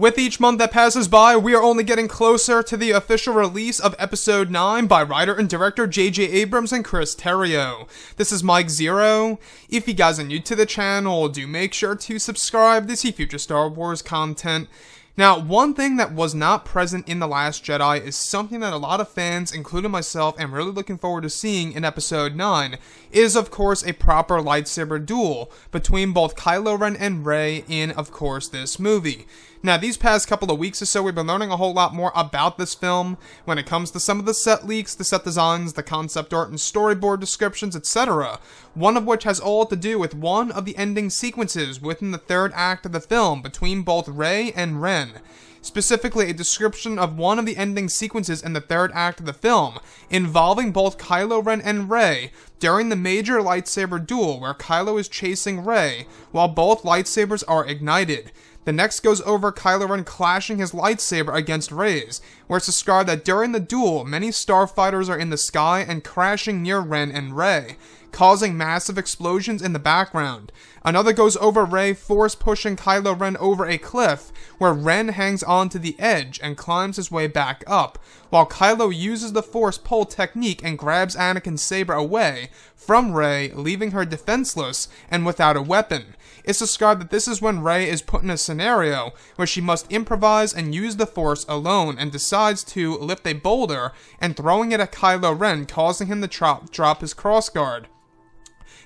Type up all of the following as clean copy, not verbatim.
With each month that passes by, we are only getting closer to the official release of Episode 9 by writer and director J.J. Abrams and Chris Terrio. This is Mike Zero. If you guys are new to the channel, do make sure to subscribe to see future Star Wars content. Now, one thing that was not present in The Last Jedi is something that a lot of fans, including myself, am really looking forward to seeing in Episode 9, is of course a proper lightsaber duel between both Kylo Ren and Rey in, of course, this movie. Now, these past couple of weeks or so, we've been learning a whole lot more about this film when it comes to some of the set leaks, the set designs, the concept art and storyboard descriptions, etc. One of which has all to do with one of the ending sequences within the third act of the film between both Rey and Ren. Specifically, a description of one of the ending sequences in the third act of the film, involving both Kylo Ren and Rey during the major lightsaber duel where Kylo is chasing Rey while both lightsabers are ignited. The next goes over Kylo Ren clashing his lightsaber against Rey's, where it's described that during the duel, many starfighters are in the sky and crashing near Ren and Rey, causing massive explosions in the background. Another goes over Rey force pushing Kylo Ren over a cliff, where Ren hangs onto the edge and climbs his way back up, while Kylo uses the force pull technique and grabs Anakin's saber away from Rey, leaving her defenseless and without a weapon. It's described that this is when Rey is put in a scenario where she must improvise and use the Force alone and decides to lift a boulder and throwing it at Kylo Ren, causing him to drop his crossguard.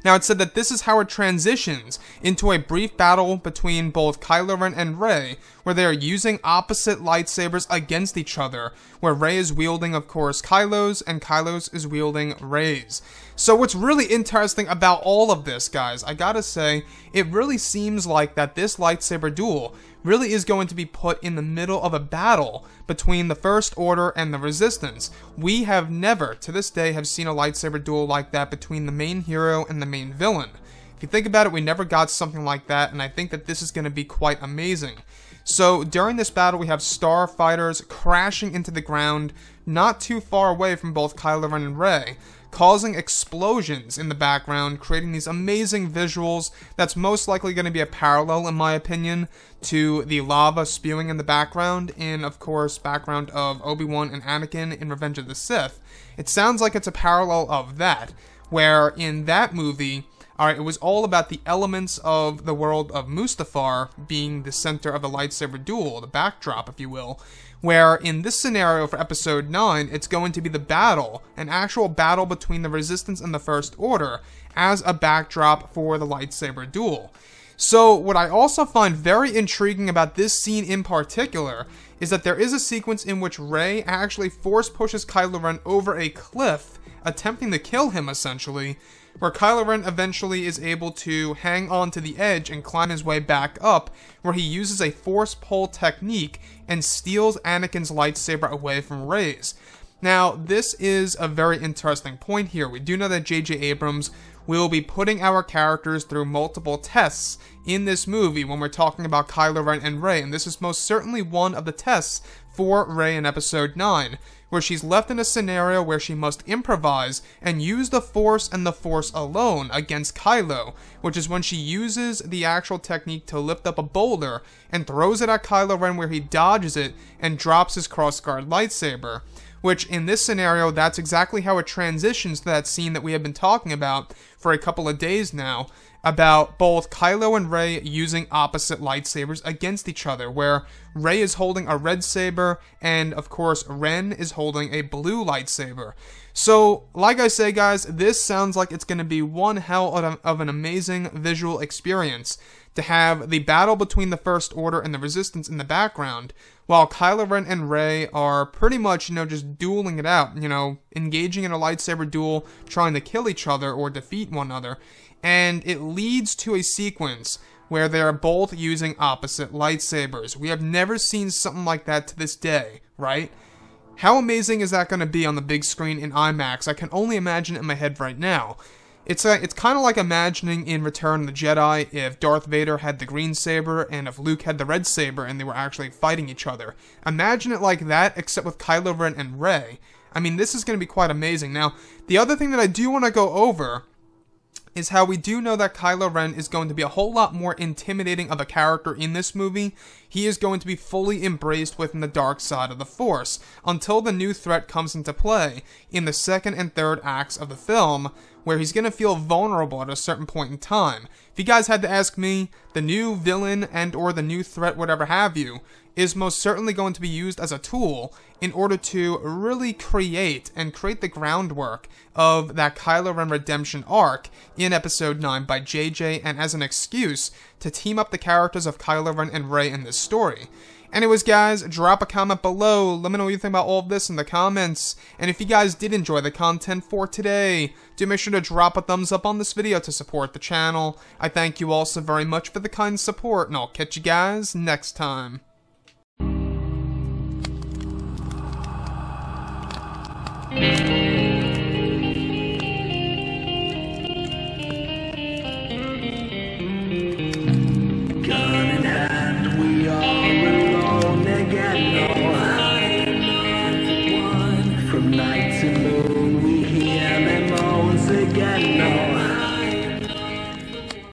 Now, it's said that this is how it transitions into a brief battle between both Kylo Ren and Rey, where they are using opposite lightsabers against each other, where Rey is wielding, of course, Kylo's, and Kylo's is wielding Rey's. So what's really interesting about all of this, guys, I gotta say, it really seems like that this lightsaber duel really is going to be put in the middle of a battle between the First Order and the Resistance. We have never, to this day, have seen a lightsaber duel like that between the main hero and the main villain. If you think about it, we never got something like that, and I think that this is going to be quite amazing. So, during this battle, we have starfighters crashing into the ground not too far away from both Kylo Ren and Rey, causing explosions in the background, creating these amazing visuals that's most likely going to be a parallel, in my opinion, to the lava spewing in the background in, of course, background of Obi-Wan and Anakin in Revenge of the Sith. It sounds like it's a parallel of that, where in that movie, alright, it was all about the elements of the world of Mustafar being the center of the lightsaber duel, the backdrop, if you will, where in this scenario for Episode 9, it's going to be the battle, an actual battle between the Resistance and the First Order, as a backdrop for the lightsaber duel. So, what I also find very intriguing about this scene in particular is that there is a sequence in which Rey actually force pushes Kylo Ren over a cliff, attempting to kill him, essentially, where Kylo Ren eventually is able to hang on to the edge and climb his way back up, where he uses a force pull technique and steals Anakin's lightsaber away from Rey's. Now, this is a very interesting point here. We do know that J.J. Abrams will be putting our characters through multiple tests in this movie when we're talking about Kylo Ren and Rey, and this is most certainly one of the tests for Rey in Episode 9, where she's left in a scenario where she must improvise and use the Force and the Force alone against Kylo, which is when she uses the actual technique to lift up a boulder and throws it at Kylo Ren, where he dodges it and drops his crossguard lightsaber. Which, in this scenario, that's exactly how it transitions to that scene that we have been talking about for a couple of days now, about both Kylo and Rey using opposite lightsabers against each other, where Rey is holding a red saber, and, of course, Ren is holding a blue lightsaber. So, like I say, guys, this sounds like it's going to be one hell of an amazing visual experience to have the battle between the First Order and the Resistance in the background, while Kylo Ren and Rey are pretty much, just dueling it out, engaging in a lightsaber duel, trying to kill each other or defeat one another, and it leads to a sequence where they are both using opposite lightsabers. We have never seen something like that to this day, right? How amazing is that going to be on the big screen in IMAX? I can only imagine it in my head right now. It's kind of like imagining in Return of the Jedi if Darth Vader had the green saber and if Luke had the red saber and they were actually fighting each other. Imagine it like that, except with Kylo Ren and Rey. I mean, this is going to be quite amazing. Now, the other thing that I do want to go over is how we do know that Kylo Ren is going to be a whole lot more intimidating of a character in this movie. He is going to be fully embraced within the dark side of the Force until the new threat comes into play in the second and third acts of the film, where he's going to feel vulnerable at a certain point in time. If you guys had to ask me, the new villain and or the new threat, whatever have you, is most certainly going to be used as a tool in order to really create the groundwork of that Kylo Ren redemption arc in Episode 9 by JJ, and as an excuse to team up the characters of Kylo Ren and Rey in this story. Anyways, guys, drop a comment below. Let me know what you think about all of this in the comments. And if you guys did enjoy the content for today, do make sure to drop a thumbs up on this video to support the channel. I thank you all so very much for the kind support, and I'll catch you guys next time. From night to moon we hear them moans again.